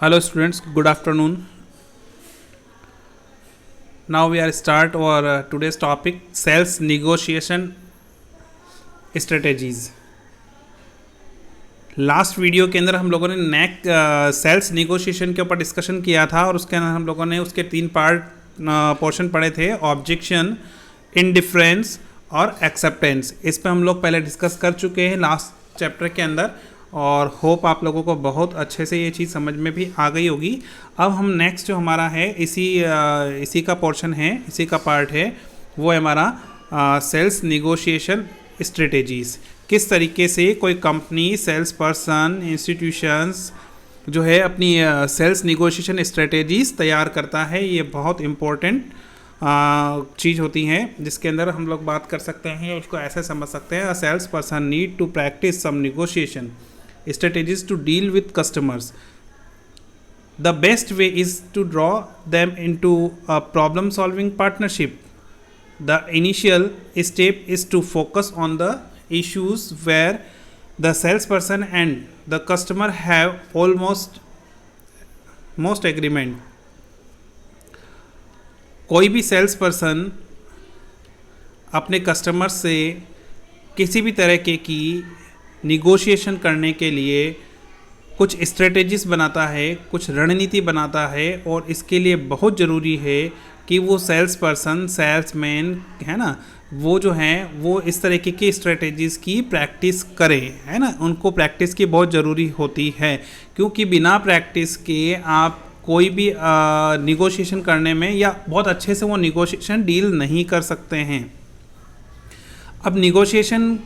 Hello students, good afternoon. Now we are start our today's topic sales negotiation strategies. Last video के अंदर हम लोगों ने sales negotiation के ऊपर डिस्कशन किया था और उसके अंदर हम लोगों ने उसके 3 पार्ट पोर्शन पढ़े थे, ऑब्जेक्शन, इंडिफरेंस और एक्सेप्टेंस। इस पे हम लोग पहले डिस्कस कर चुके हैं लास्ट चैप्टर के अंदर और होप आप लोगों को बहुत अच्छे से ये चीज़ समझ में भी आ गई होगी। अब हम नेक्स्ट जो हमारा है इसी का पोर्शन है, इसी का पार्ट है, वो है हमारा सेल्स नेगोशिएशन स्ट्रेटेजीज़। किस तरीके से कोई कंपनी, सेल्स पर्सन, इंस्टीट्यूशंस जो है अपनी सेल्स नेगोशिएशन स्ट्रेटेजीज़ तैयार करता है। ये बहुत इम्पोर्टेंट चीज़ होती हैं जिसके अंदर हम लोग बात कर सकते हैं, उसको ऐसे समझ सकते हैं, salesperson need to practise some negotiation strategies to deal with customers. The best way is to draw them into a problem solving partnership. The initial step is to focus on the issues where the salesperson and the customer have most agreement. कोई भी sales person अपने customer से किसी भी तरह की negotiation करने के लिए कुछ स्ट्रेटेजीज बनाता है, कुछ रणनीति बनाता है और इसके लिए बहुत ज़रूरी है कि वो सेल्स पर्सन, सेल्समैन है ना, वो जो हैं वो इस तरीके की स्ट्रेटेजीज़ की प्रैक्टिस करें, है ना। उनको प्रैक्टिस की बहुत ज़रूरी होती है क्योंकि बिना प्रैक्टिस के आप कोई भी निगोशिएशन करने में या बहुत अच्छे से वो निगोशिएशन डील नहीं कर सकते हैं। अब निगोशिएशन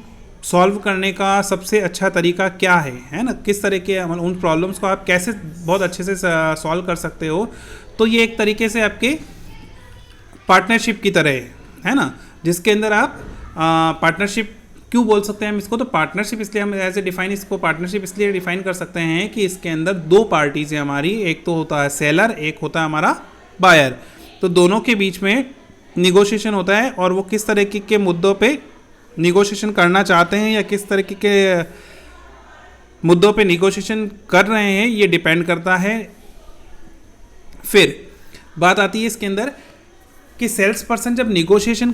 सॉल्व करने का सबसे अच्छा तरीका क्या है ना, किस तरह के उन प्रॉब्लम्स को आप कैसे बहुत अच्छे से सॉल्व कर सकते हो, तो ये एक तरीके से आपके पार्टनरशिप की तरह है ना, जिसके अंदर आप पार्टनरशिप क्यों बोल सकते हैं हम इसको, तो पार्टनरशिप इसलिए हम ऐसे डिफाइन इसको पार्टनरशिप इसलिए डिफाइन कर सकते हैं कि इसके अंदर 2 पार्टीज हैं हमारी, एक तो होता है सेलर, एक होता है हमारा बायर। तो दोनों के बीच में निगोशिएशन होता है और वो किस तरह के मुद्दों पे निगोशिएशन करना चाहते हैं या किस तरीके के मुद्दों पे निगोशिएशन कर रहे हैं, ये डिपेंड करता है। फिर बात आती है इसके अंदर कि सेल्स पर्सन जब निगोशिएशन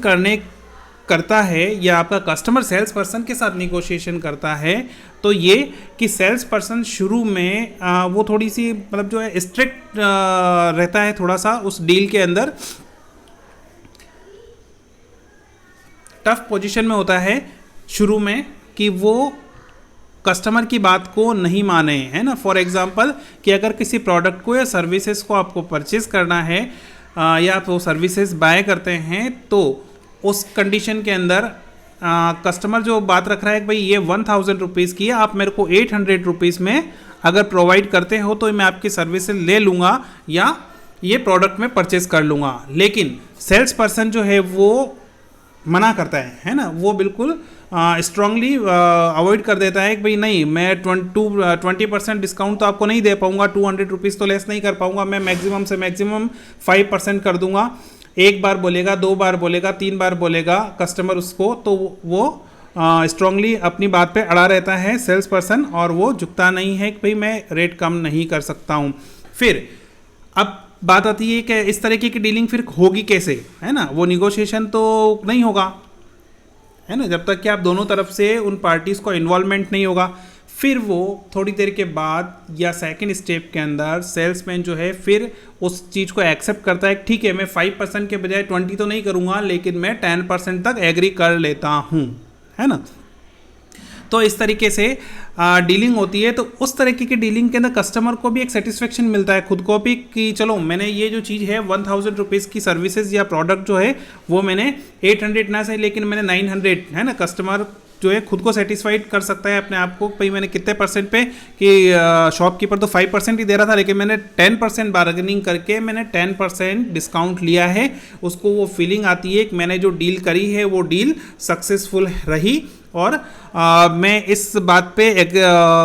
करता है या आपका कस्टमर सेल्स पर्सन के साथ निगोशिएशन करता है, तो ये कि सेल्स पर्सन शुरू में वो थोड़ी सी मतलब जो है स्ट्रिक्ट रहता है थोड़ा सा उस डील के अंदर, टफ पोजीशन में होता है शुरू में कि वो कस्टमर की बात को नहीं माने, है ना। फॉर एग्जांपल कि अगर किसी प्रोडक्ट को या सर्विसेज को आपको परचेज़ करना है या आप वो सर्विसेज बाय करते हैं, तो उस कंडीशन के अंदर कस्टमर जो बात रख रहा है कि भाई ये 1000 रुपीज़ की है, आप मेरे को 800 रुपीज़ में अगर प्रोवाइड करते हो तो मैं आपकी सर्विसेज ले लूँगा या ये प्रोडक्ट में परचेज़ कर लूँगा। लेकिन सेल्स पर्सन जो है वो मना करता है ना, वो बिल्कुल स्ट्रांगली अवॉइड कर देता है कि भाई नहीं, मैं 20% डिस्काउंट तो आपको नहीं दे पाऊंगा, 200 रुपीज़ तो लेस नहीं कर पाऊंगा, मैं मैक्सिमम से मैक्सिमम 5% कर दूंगा। एक बार बोलेगा, 2 बार बोलेगा, 3 बार बोलेगा कस्टमर उसको, तो वो स्ट्रांगली अपनी बात पे अड़ा रहता है सेल्स पर्सन और वो झुकता नहीं है कि भाई मैं रेट कम नहीं कर सकता हूँ। फिर अब बात आती है कि इस तरीके की डीलिंग फिर होगी कैसे, है ना। वो निगोशिएशन तो नहीं होगा, है ना, जब तक कि आप दोनों तरफ से उन पार्टीज़ को इन्वॉल्वमेंट नहीं होगा। फिर वो थोड़ी देर के बाद या सेकंड स्टेप के अंदर सेल्समैन जो है फिर उस चीज़ को एक्सेप्ट करता है, ठीक है मैं 5% के बजाय 20 तो नहीं करूँगा लेकिन मैं 10% तक एग्री कर लेता हूँ, है ना। तो इस तरीके से डीलिंग होती है। तो उस तरीके की डीलिंग के अंदर कस्टमर को भी एक सेटिस्फेक्शन मिलता है खुद को भी कि चलो मैंने ये जो चीज़ है 1000 रुपीज़ की सर्विसेज या प्रोडक्ट जो है वो मैंने 800 ना सही लेकिन मैंने 900, है ना। कस्टमर जो है खुद को सेटिस्फाइड कर सकता है अपने आप को, भाई मैंने कितने परसेंट पे कि शॉपकीपर तो 5% ही दे रहा था लेकिन मैंने 10% बार्गेनिंग करके मैंने 10% डिस्काउंट लिया है। उसको वो फीलिंग आती है कि मैंने जो डील करी है वो डील सक्सेसफुल रही और मैं इस बात पे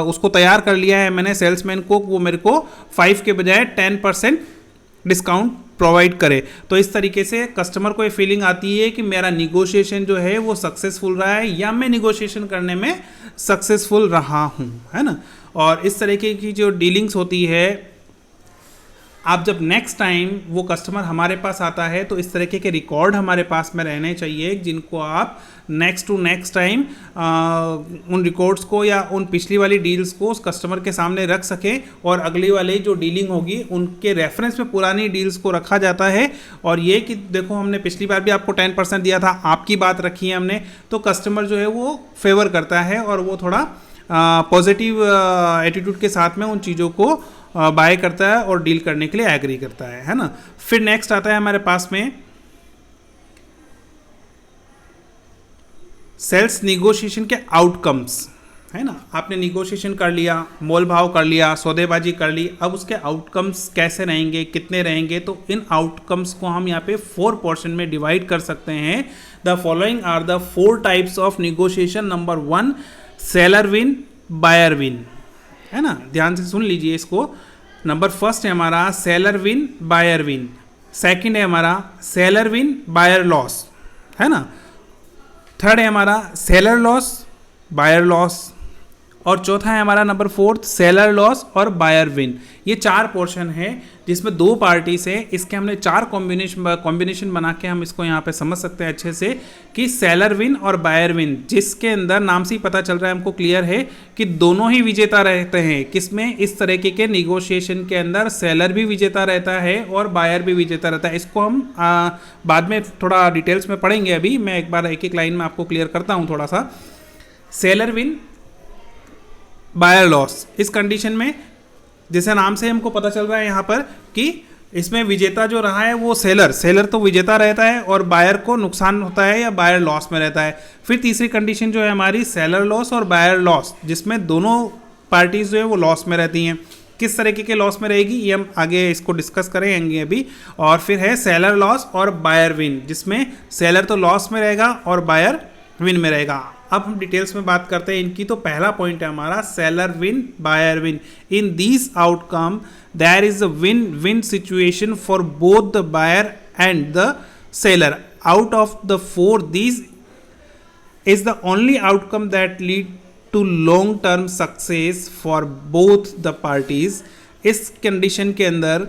उसको तैयार कर लिया है मैंने सेल्समैन को, वो मेरे को 5 के बजाय 10% डिस्काउंट प्रोवाइड करे। तो इस तरीके से कस्टमर को ये फीलिंग आती है कि मेरा निगोशिएशन जो है वो सक्सेसफुल रहा है या मैं निगोशिएशन करने में सक्सेसफुल रहा हूँ, है ना। और इस तरीके की जो डीलिंग्स होती है आप जब नेक्स्ट टाइम वो कस्टमर हमारे पास आता है तो इस तरीके के रिकॉर्ड हमारे पास में रहने चाहिए जिनको आप नेक्स्ट टू नेक्स्ट टाइम उन रिकॉर्ड्स को या उन पिछली वाली डील्स को उस कस्टमर के सामने रख सकें, और अगली वाली जो डीलिंग होगी उनके रेफरेंस में पुरानी डील्स को रखा जाता है। और ये कि देखो हमने पिछली बार भी आपको 10% दिया था, आपकी बात रखी है हमने, तो कस्टमर जो है वो फेवर करता है और वो थोड़ा पॉजिटिव एटीट्यूड के साथ में उन चीज़ों को बाय करता है और डील करने के लिए एग्री करता है ना। फिर नेक्स्ट आता है हमारे पास में सेल्स निगोशिएशन के आउटकम्स, है ना। आपने निगोशिएशन कर लिया, मोल भाव कर लिया, सौदेबाजी कर ली, अब उसके आउटकम्स कैसे रहेंगे, कितने रहेंगे, तो इन आउटकम्स को हम यहाँ पे 4 पोर्शन में डिवाइड कर सकते हैं। The following are the 4 types of negotiation. Number 1 seller win buyer win, है ना, ध्यान से सुन लीजिए इसको। नंबर फर्स्ट है हमारा seller win buyer win, second है हमारा सेलर विन बायर लॉस, है ना, थर्ड है हमारा सेलर लॉस बायर लॉस, और चौथा है हमारा नंबर 4 सेलर लॉस और बायर विन। ये 4 पोर्शन है जिसमें 2 पार्टी से इसके हमने 4 कॉम्बिनेशन बना के हम इसको यहाँ पे समझ सकते हैं अच्छे से कि सेलर विन और बायर विन, जिसके अंदर नाम से ही पता चल रहा है हमको क्लियर है कि दोनों ही विजेता रहते हैं। किसमें? इस तरीके के निगोशिएशन के अंदर सेलर भी विजेता रहता है और बायर भी विजेता रहता है। इसको हम बाद में थोड़ा डिटेल्स में पढ़ेंगे, अभी मैं एक बार एक एक लाइन में आपको क्लियर करता हूँ थोड़ा सा। सेलर विन बायर लॉस, इस कंडीशन में जैसे नाम से हमको पता चल रहा है यहाँ पर कि इसमें विजेता जो रहा है वो सेलर तो विजेता रहता है और बायर को नुकसान होता है या बायर लॉस में रहता है। फिर तीसरी कंडीशन जो है हमारी सेलर लॉस और बायर लॉस, जिसमें दोनों पार्टीज जो है वो लॉस में रहती हैं। किस तरीके के लॉस में रहेगी ये हम आगे इसको डिस्कस करेंगे अभी। और फिर है सेलर लॉस और बायर विन, जिसमें सेलर तो लॉस में रहेगा और बायर विन में रहेगा। अब हम डिटेल्स में बात करते हैं इनकी। तो पहला पॉइंट है हमारा seller win buyer win. In this outcome there is a win win situation for both the buyer and the seller. Out of the 4 this is the only outcome that lead to long term success for both the parties. इस condition के अंदर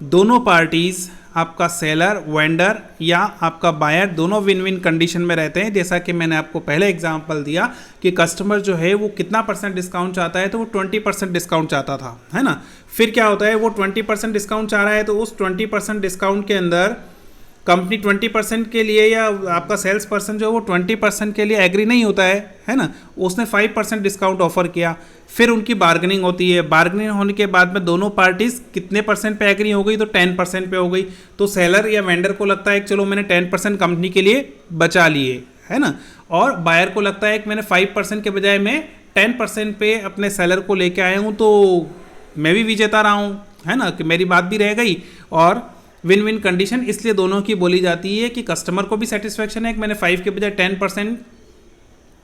दोनों parties, आपका seller vendor या आपका buyer, दोनों win win condition में रहते हैं। जैसा कि मैंने आपको पहले एग्जांपल दिया कि कस्टमर जो है वो कितना % डिस्काउंट चाहता है, तो वो 20% डिस्काउंट चाहता था, है ना। फिर क्या होता है, वो 20% डिस्काउंट चाह रहा है तो उस 20% डिस्काउंट के अंदर कंपनी 20% के लिए या आपका सेल्स पर्सन जो है वो 20% के लिए एग्री नहीं होता है ना। उसने 5% डिस्काउंट ऑफर किया, फिर उनकी बार्गेनिंग होती है। बार्गेनिंग होने के बाद में दोनों पार्टीज कितने % पे एग्री हो गई, तो 10% पे हो गई। तो सेलर या वेंडर को लगता है कि चलो मैंने 10% कंपनी के लिए बचा लिए, है ना, और बायर को लगता है कि मैंने 5% के बजाय मैं 10% पे अपने सेलर को लेके आया हूँ तो मैं भी विजेता रहा हूँ, है ना, कि मेरी बात भी रह गई। और विन विन कंडीशन इसलिए दोनों की बोली जाती है कि कस्टमर को भी सेटिस्फेक्शन है कि मैंने 5 के बजाय 10%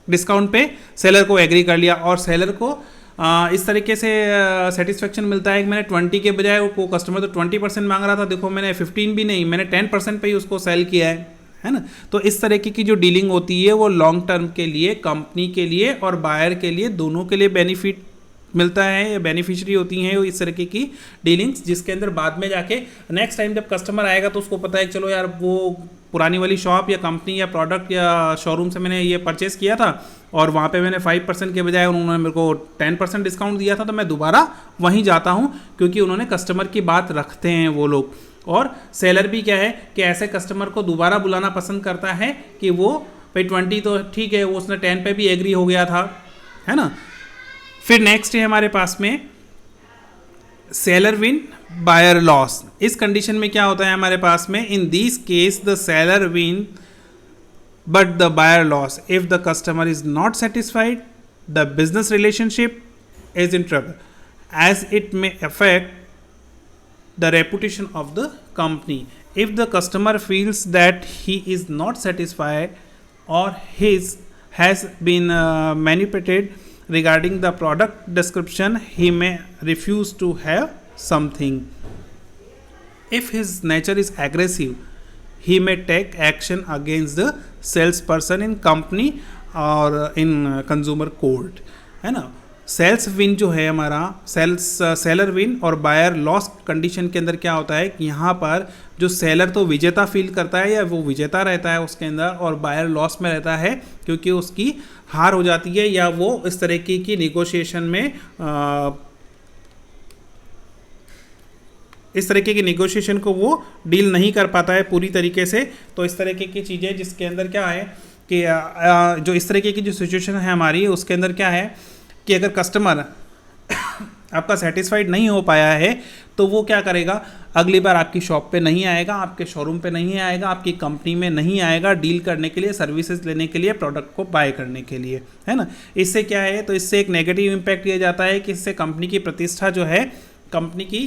डिस्काउंट पे सेलर को एग्री कर लिया, और सेलर को इस तरीके से सेटिस्फेक्शन मिलता है कि मैंने 20 के बजाय, वो कस्टमर तो 20% मांग रहा था, देखो मैंने 15 भी नहीं, मैंने 10% पे ही उसको सेल किया है ना। तो इस तरीके की जो डीलिंग होती है वो लॉन्ग टर्म के लिए, कंपनी के लिए और बायर के लिए, दोनों के लिए बेनिफिट मिलता है या बेनिफिशियरी होती हैं वो इस तरीके की डीलिंग्स, जिसके अंदर बाद में जाके नेक्स्ट टाइम जब कस्टमर आएगा तो उसको पता है कि चलो यार वो पुरानी वाली शॉप या कंपनी या प्रोडक्ट या शोरूम से मैंने ये परचेस किया था और वहाँ पे मैंने 5% के बजाय उन्होंने मेरे को 10% डिस्काउंट दिया था, तो मैं दोबारा वहीं जाता हूँ, क्योंकि उन्होंने कस्टमर की बात रखते हैं वो लोग। और सेलर भी क्या है कि ऐसे कस्टमर को दोबारा बुलाना पसंद करता है कि वो भाई 20 तो ठीक है, वो उसने 10 पे भी एग्री हो गया था, है ना। फिर नेक्स्ट है हमारे पास में सेलर विन बायर लॉस। इस कंडीशन में क्या होता है हमारे पास में, in this case the seller win but the buyer loss if the customer is not satisfied, the business relationship is in trouble as it may affect the reputation of the company. If the customer feels that he is not satisfied or his has been manipulated regarding the product description, he may refuse to have something. If his nature is aggressive, he may take action against the salesperson in company or in consumer court, है ना। Sales win जो है हमारा, seller win और buyer loss condition के अंदर क्या होता है कि यहाँ पर जो सेलर तो विजेता फील करता है या वो विजेता रहता है उसके अंदर, और बायर लॉस में रहता है क्योंकि उसकी हार हो जाती है या वो इस तरीके की निगोशिएशन में इस तरीके की नेगोशिएशन को वो डील नहीं कर पाता है पूरी तरीके से। तो इस तरीके की चीज़ें जिसके अंदर क्या है कि जो इस तरीके की जो सिचुएशन है हमारी, उसके अंदर क्या है कि अगर कस्टमर आपका सेटिस्फाइड नहीं हो पाया है तो वो क्या करेगा, अगली बार आपकी शॉप पे नहीं आएगा, आपके शोरूम पे नहीं आएगा, आपकी कंपनी में नहीं आएगा डील करने के लिए, सर्विसेज लेने के लिए, प्रोडक्ट को बाय करने के लिए, है ना। इससे क्या है, तो इससे एक नेगेटिव इम्पैक्ट ये जाता है कि इससे कंपनी की प्रतिष्ठा जो है, कंपनी की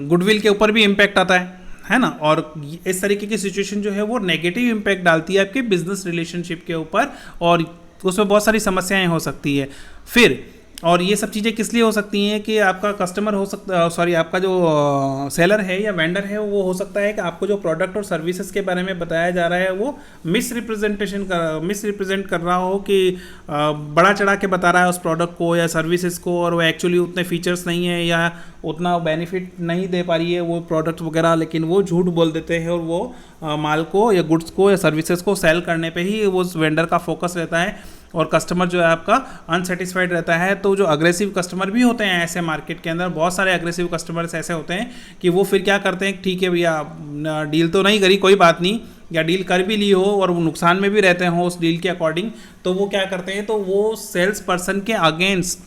गुडविल के ऊपर भी इम्पैक्ट आता है ना। और इस तरीके की सिचुएशन जो है वो नेगेटिव इम्पैक्ट डालती है आपके बिजनेस रिलेशनशिप के ऊपर, और उसमें बहुत सारी समस्याएं हो सकती है फिर। और ये सब चीज़ें किस लिए हो सकती हैं कि आपका कस्टमर हो सकता, सॉरी आपका जो सेलर है या वेंडर है वो हो सकता है कि आपको जो प्रोडक्ट और सर्विसेज के बारे में बताया जा रहा है वो मिस रिप्रेजेंट कर रहा हो, कि बड़ा चढ़ा के बता रहा है उस प्रोडक्ट को या सर्विसेज को, और वो एक्चुअली उतने फीचर्स नहीं है या उतना बेनिफिट नहीं दे पा रही है वो प्रोडक्ट वगैरह, लेकिन वो झूठ बोल देते हैं और वो माल को या गुड्स को या सर्विसेज को सेल करने पे ही वो वेंडर का फोकस रहता है, और कस्टमर जो है आपका अनसेटिस्फाइड रहता है। तो जो अग्रेसिव कस्टमर भी होते हैं ऐसे मार्केट के अंदर, बहुत सारे अग्रेसिव कस्टमर्स ऐसे होते हैं कि वो फिर क्या करते हैं, ठीक है भैया डील तो नहीं करी, कोई बात नहीं, या डील कर भी ली हो और वो नुकसान में भी रहते हो उस डील के अकॉर्डिंग, तो वो क्या करते हैं, तो वो सेल्स पर्सन के अगेंस्ट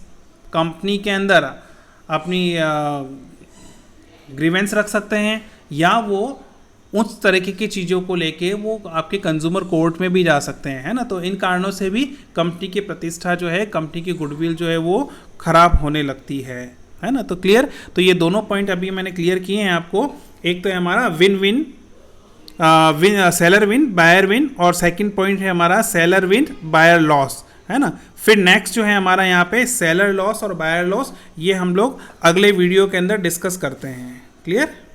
कंपनी के अंदर अपनी ग्रीवेंस रख सकते हैं, या वो उस तरीके की चीज़ों को लेके वो आपके कंज्यूमर कोर्ट में भी जा सकते हैं, है ना। तो इन कारणों से भी कंपनी की प्रतिष्ठा जो है, कंपनी की गुडविल जो है वो ख़राब होने लगती है ना। तो क्लियर, तो ये दोनों पॉइंट अभी मैंने क्लियर किए हैं आपको। एक तो है हमारा सेलर विन बायर विन, और सेकंड पॉइंट है हमारा सेलर विन बायर लॉस, है ना। फिर नेक्स्ट जो है हमारा यहाँ पे सेलर लॉस और बायर लॉस, ये हम लोग अगले वीडियो के अंदर डिस्कस करते हैं। क्लियर।